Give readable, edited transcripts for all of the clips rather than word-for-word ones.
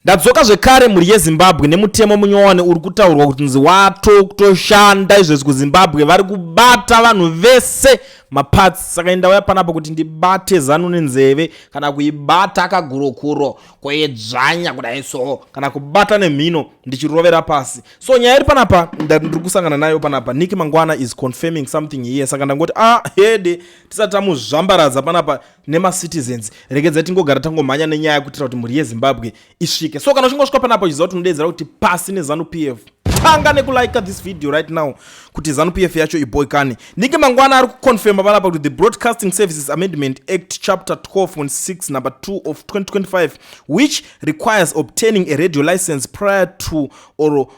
Ndadzoka zvekare muri yeZimbabwe nemutemo munyowani uri kutaurwa kuti nzi wato kutoshanda izvezvi kuZimbabwe vari kubata vanhu vese mapatsi. Saka ndauya panapa kuti ndibate zano nenzeve kana kuibata kagurokuro koedzvanya kudai so kana kubata nemhino ndichirovera pasi. So nyaya iri panapa ndiri kusangana nayo panapa. Niki Mangwana is confirming something here. Saka ndangoti hede tisati tamuzvambaradza panapa nemacitizens regedza tingogara tangomhanya nenyaya yekutira kuti muri yeZimbabwe isvike. So kana uchingosvika panapa uchiziva kuti unodedzera kuti pasi neZanu PF tanga nekulike this video right now kuti ZANU PF yacho iboyikane. Niki Mangwana ari kuconfirma panapa kuti the Broadcasting Services Amendment Act Chapter 12 on 6 number 2 of 2025 which requires obtaining a radio license prior to or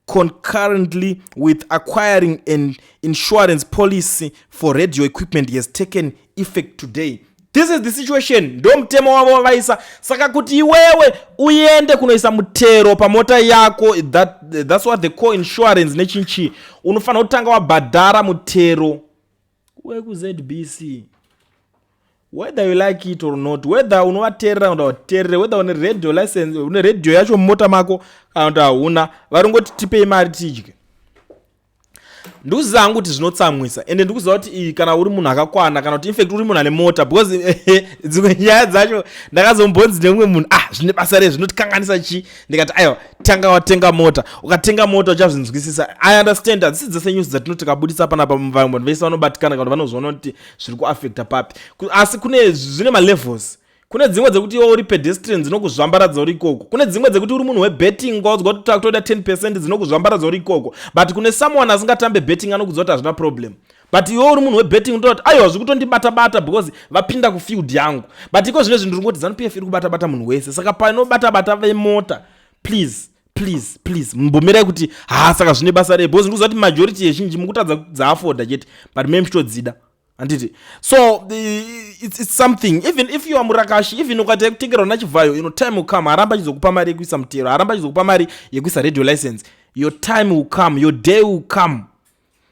concurrently with acquiring an insurance policy for radio equipment has taken effect today. This is the situation. Ndo mtemo wavo wavaisa. Saka kuti iwewe uende kunoisa mutero pamota yako, that's what they call insurance nechinchi. Unofana utanga wabhadhara mutero weku ZBC. Whether you like it or not, whether unovaterera unavaterere, whether une radio license, une radio yacho mumota mako kana kuti hauna, varongoti tipei mari tidye. Ndikuziva kuti zvinotsamwisa ende ndikuziva kuti kana uri munhu akakwana kana kuti infact uri munhu ane mota because dzimwe nyaya dzacho ndakazombonzi nemumwe munhu zvine basa rezvo zvinotikanganisa chi ndikati aiwa tanga watenga mota ukatenga mota uchazvinzwisisa. I understand that this dzese news dzatino tikabudisa panapa mumvanhu vese vanobatikana kana vanozoona kuti zviri kuaffecta papi asi kune zvine malevels. Kune dzimwe dzekuti iwe uri pedestrian dzinokuzvambaradza uri ikoko. Kune dzimwe dzekuti uri munhu webetting waudzwa kuti takutoda 10% dzinokuzvambaradza uri ikoko. But kune someone asingatambe betting anokudzwa kuti hazvina problem. But iwe uri munhu webetting unototi aiwa zvekutondibata-bata because vapinda kufield yangu. But iko zvine zvinhu ndingoti ZANU PF iri kubata-bata munhu wese. Saka panobata-bata vemota please mumbomirai kuti saka zvine basa rei because ndikuziva kuti majority yezhinji mukutadza dzaafoda chete but meme chitodzida. Anditi. So it's something. Even if you are murakashi, even ukataka kutengerwa nachivhayo, time will come. Aramba chizokupa mari yekuisa mutero, aramba chizokupa mari yekuisa radio license. Your time will come, your day will come.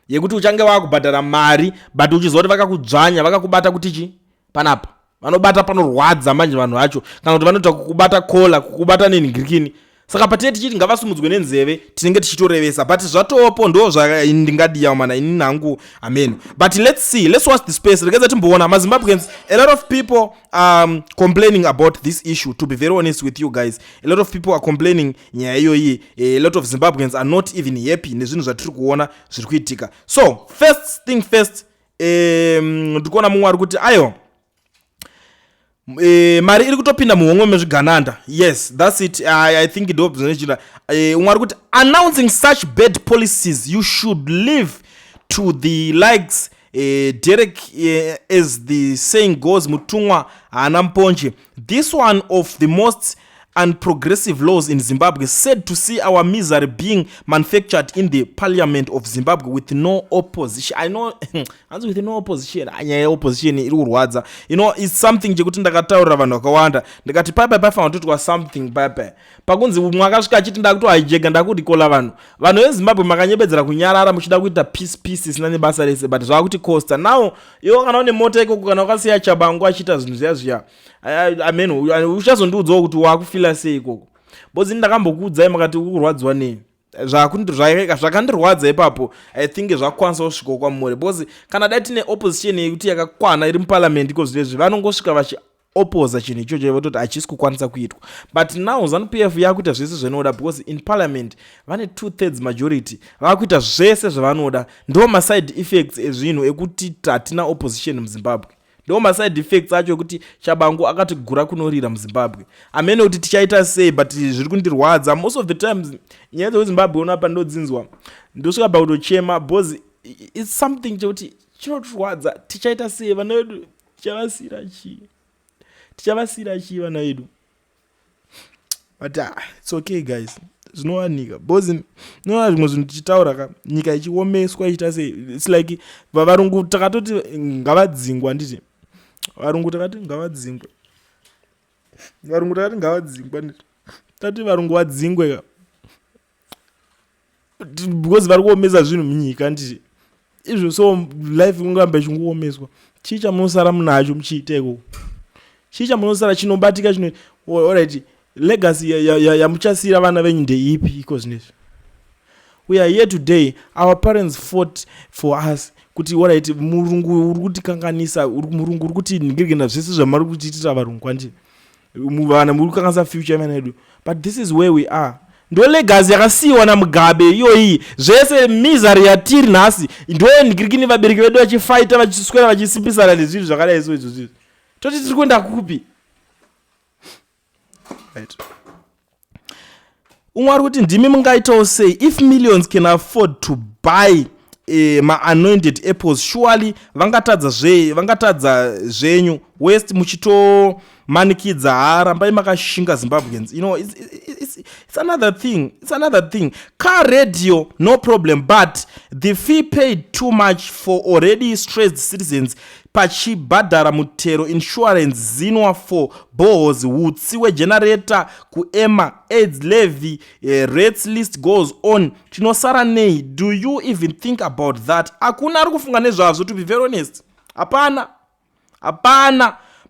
Yekuti uchange wakubhadhara mari, but uchiziva kuti vakakudzvanya, vakakubata kuti chi? Panapa. Vanobata panorwadza manje vanhu vacho. Kana kuti vanoita kukubata kola, kukubata nenhingirikini. Saka patete tichiti ngavasumudzwe nenzeve tinenge tichitorevesa but zvatopo ndo zvandingadiya mana ini nangu amen. But let's watch the space. Regeza timboona maZimbabweans, a lot of people complaining about this issue. To be very honest with you guys, a lot of people are complaining nyaya iyoyi. A lot of Zimbabweans are not even happy nezvinhu zvatiri kuona zviri kuitika. So first thing first, ndikuona mumwe ari kuti ayo mari iri kutopinda muhomwe mezvigananda. Yes, that's it. I think it helps. Umwe kuti announcing such bad policies you should leave to the likes Derek, as the saying goes, mutumwa hana mponje. This one of the most unprogressive laws in Zimbabwe said to see our misery being manufactured in the parliament of Zimbabwe with no opposition. I know with no opposition anya opposition iri kurwadza. It's something jekuti ndakataurira vanhu vakawanda ndikati paipa fana kuti kwa something paipa pakunzi mwakasvika achiti ndakuti haijega ndakuti kola vanhu veZimbabwe makanyebedzera kunyarara muchida kuita peace isina nebasa rese but zvakuti costa now iwo kana une mota ikoko kana ukasiya chabangu achiita zvinhu zviya amen uchazondiudzawo kuti wakufila sei ikoko bozi ndakambokuudzai makati kurwadziwa nei zvakandirwadza ipapo. I think zvakwanisa kusvika kwamuri bozi kana dai tine opposition yekuti yakakwana iri muparliament iko zvinezvi vanongosvika vachioposa chinhu ichocho vototi hachisi kukwanisa kuitwa. But now ZANU PF yakuita zvese zvinoda because in parliament vane 2/3 majority vakuita zvese zvavanoda. Ndo maside effects ezvinhu ekuti hatina opposition muZimbabwe. Ndo maside effects acho ekuti chabangu akati gura kunorira muZimbabwe. Amene kuti tichaita sei but zviri kundirwadza most of the times nyaya dzeZimbabwe unapa ndodzinzwa ndosvika pakutochema because it's something chekuti chinotirwadza tichaita sei vana vedu tichavasira chi vana vedu but it's okay guys zvinowanika because noona zvimwe zvinhu tichitaura nyika ichiomeswa ichita sei. It's like varungu takatoti ngavadzingwa nditi varungu takati ngavadzingwe nditi tati varungu vadzingwe because vari kuomesa zvinhu munyika nditi izvo. So life ingamba ichingoomeswa chicha munosara munacho muchiita ikoko chicha munosara chinobatika chino alright legacy yamuchasira vana venyu ndeipi iko zvinezvi? We are here today, our parents fought for us kuti alright, murungu uri kutikanganisa, murungu uri kuti ningirigena zvese zvamari kuchiitira varungu kwandiri, vana muri kukanganisa future vana vedu, but this is where we are. Ndo legacy yakasiiwa naMugabe iyoyi, zvese misery yatiri nhasi ndo ningirigini vabereki vedu vachifighta vachiswera vachisimbisana nezvinhu zvakadai so izvozvo. Toti tiri kuenda kupi? Right. Umwe ari kuti ndimi mungaitawo sei if millions can afford to buy ma-anointed apples, surely vangatadza zvenyu west muchitomanikidza harambai makashinga Zimbabweans. You know, it's another thing. Car radio, no problem, but the fee paid too much for already stressed citizens. Pachibhadhara mutero, insurance zinwa for boreholes, hutsiwe generator kuema, AIDS levy, rates list goes on. Tinosara nei? Do you even think about that? Hakuna ari kufunga nezvazvo, to be very honest. Hapana.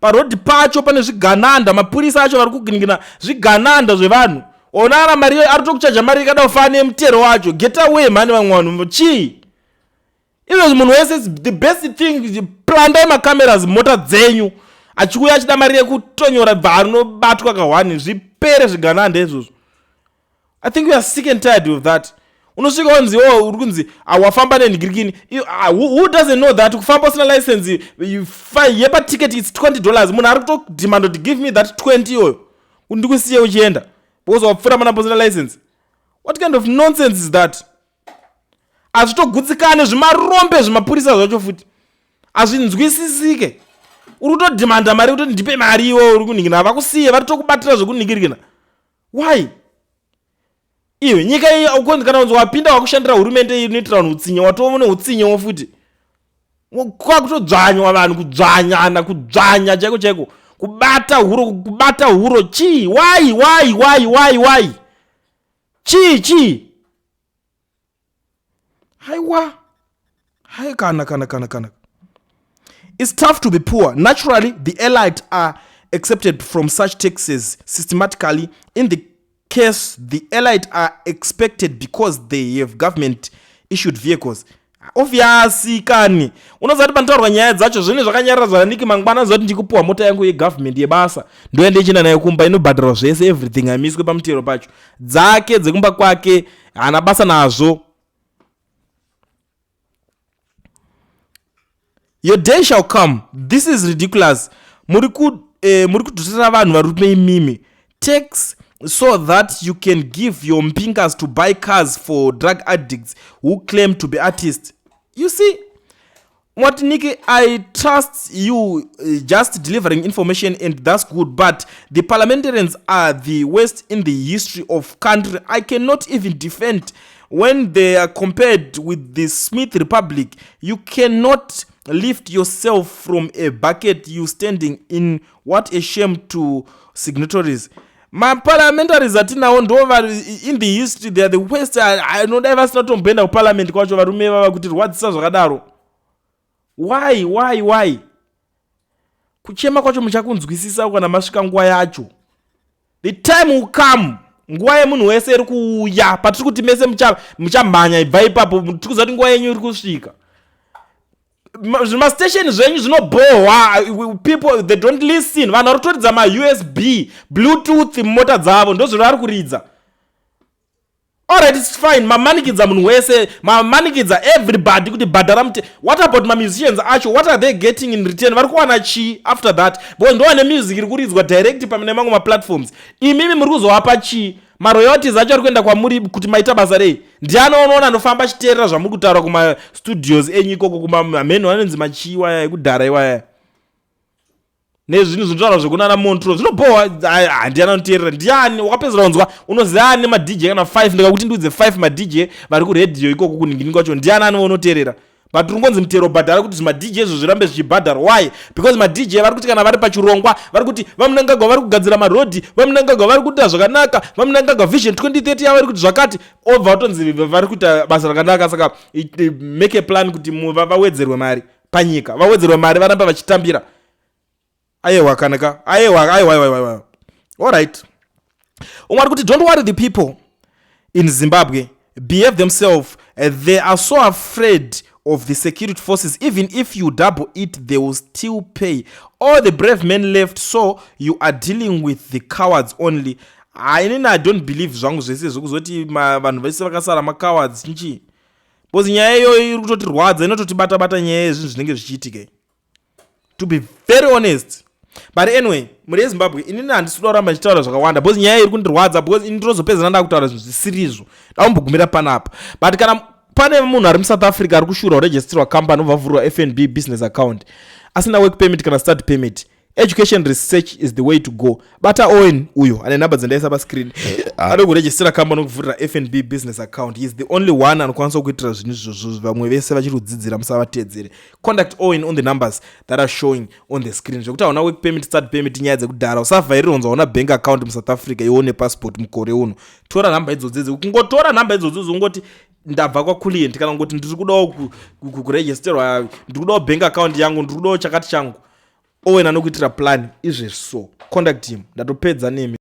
Parodi pacho pane zvigananda, mapurisa acho vari kuginingina zvigananda zvevanhu. Onara mari ari tokuchaja mari ikada kufana mutero wacho. Get away mani vamwe vanhu. Chii? Izvo munhu wese, the best thing, plandai macameras mota dzenyu, achikuya achida mari yekutonyora vanobatwa kahwani, zvipere zvigananda izvozvo. I think we are sick and tired of that. Unosvika wanzi uri kunzi wafamba nenhingirikini. Who doesn't know that kufamba usina license yepa ticket it's $20. Munhu ari kutodemand to give me that 20 iyoyo ndikusiye uchienda because wapfura mana usina license. What kind of nonsense is that? Azvitogutsikane zvimarombe zvimapurisa zvacho futi, azvinzwisisike. Uri kutodimanda mari kuti ndipe mari iwo uri kuningina, vakusiye vari tokubatira zvokuningirikina. Why? Iwe nyika iyi kana unzi wapinda wakushandira hurumende iyi inoitira vanhu utsinye, watoone utsinyewo futi. Kwakutodzvanywa vanhu, kudzvanya chaiko kubata huro. Chii? Why? Chii? Kana. It's tough to be poor. Naturally, the elite are accepted from such taxes systematically. In the case, the elite are expected because they have government issued vehicles. Obviously kani unozati pantaurwa nyaya dzacho zvine zvakanyarara zvaniki mangwana zoti ndikupuwa mota yangu yegovernment yebasa ndoende ichina nayo kumba inobhadhara zvese everything amiswe pamutero pacho dzake dzekumba kwake hana basa nazvo. Your day shall come. This is ridiculous. Muri kudhusira vanhu vari kupeimimi tax so that you can give your mpingas to buy cars for drug addicts who claim to be artists. You see, what Nikki, I trust you just delivering information and that's good, but the parliamentarians are the worst in the history of country. I cannot even defend when they are compared with the Smith Republic. You cannot lift yourself from a bucket you standing in. What a shame to signatories. My parliamentaries atinawo ndo in the history they are the worst. I don't ever start to bend parliament kwacho varume vava kuti rwadzisa zvakadaro. Why? Kuchema kwacho muchakunzwisisa kana masvika nguva yacho. The time will come. Nguva yemunhu wese iri kuuya patiri kuti mese muchamhanya ibva ipapo tiri kuziva kuti nguva yenyu iri kusvika. Station zvenyu zvinobohwa, people they don't listen. Vanhu vari kutoridza ma-USB bluetooth mumota dzavo ndozvo vari kuridza. Alright, it's fine. Mamanikidza munhu wese, mamanikidza everybody kuti bhadhara mute. What about musicians acho? What are they getting in return? Vari kuwana chi after that? Because ndo ane music iri kuridzwa direct pamene mamwe ma-platforms. Imimi muri kuzovapa chi? Ma-royalties acho ari kuenda kwamuri kuti maita basa rei? Ndiani unoona anofamba achiteerera zvamuri kutaura kuma-studios enyu ikoko kumameno anonzi machiwaya ekudhara iwaya. Nezvinhu zvinotaura zvekunana Montro zvinobohwa. Ndiani anoteerera? Ndiani wakapedzera unzwa unoziva ne ma-DJ kana 5 ndikakuti ndiudze 5 ma-DJ vari kuredhiyo ikoko kuningini kwacho. Ndiani anoteerera? But rungonzi mutero bhadhara kuti ma-DJ izvo zvirambe zvichibhadhara. Why? Because ma-DJ vari kuti kana vari pachirongwa vari kuti vamunangagwa vari kugadzira marodhi, vamunangagwa vari kuita zvakanaka, vamunangagwa vision 2030 yavo vari kuti zvakati obva vatonzi vari kuita basa rakanaka. Saka make a plan kuti vawedzerwe mari panyika, vawedzerwe mari varambe vachitambira. Aiwa kanaka. Aiwa. Alright. umwe kuti don't worry the people in Zimbabwe behave themselves. They are so afraid of the security forces. Even if you double it, they will still pay. All the brave men left, so you are dealing with the cowards only. I don't believe zvangu zvese zvekuzoti vanhu vese vakasara macowards nchi. Because nyaya iyo iri kutotirwadza inototibata nyaya izvi zvinenge zvichiitika. To be very honest. But anyway, muri Zimbabwe inini handisi kuramba ndichitaura zvakawanda because nyaya iri kundirwadza because ini ndinozopedzana ndakutaura zvinhu zvisizvo. Daumbogumira panapa. But kana pane munhu ari muSouth Africa ari kushura kuregisterwa company obvavhurwa FNB business account asina work permit kana start permit, education research is the way to go. Bata Owen uyo ane namba dzendaisa pa screen ari kuregister company okuvhurira FNB business account. He is the only one anokwanisa kuitira zvinhu izvozvo vamwe vese vachiri kudzidzira musavatedzere. Contact Owen on the numbers that are showing on the screen. Zvekuti hauna work permit, start permit, nyaya dzekudhara usavhairira unza una bank account muSouth Africa ione passport mukore uno. Tora namba idzodzedze. Kungotora namba idzodzo ungoti ndabva kwa client kana ngoti ndiri kudawo kuregisterwa, ndiri kudawo bank account yangu, ndiri kudawo chakati changu. Owen anokuitira plan izvezvo. Contact him. Ndatopedza nemi.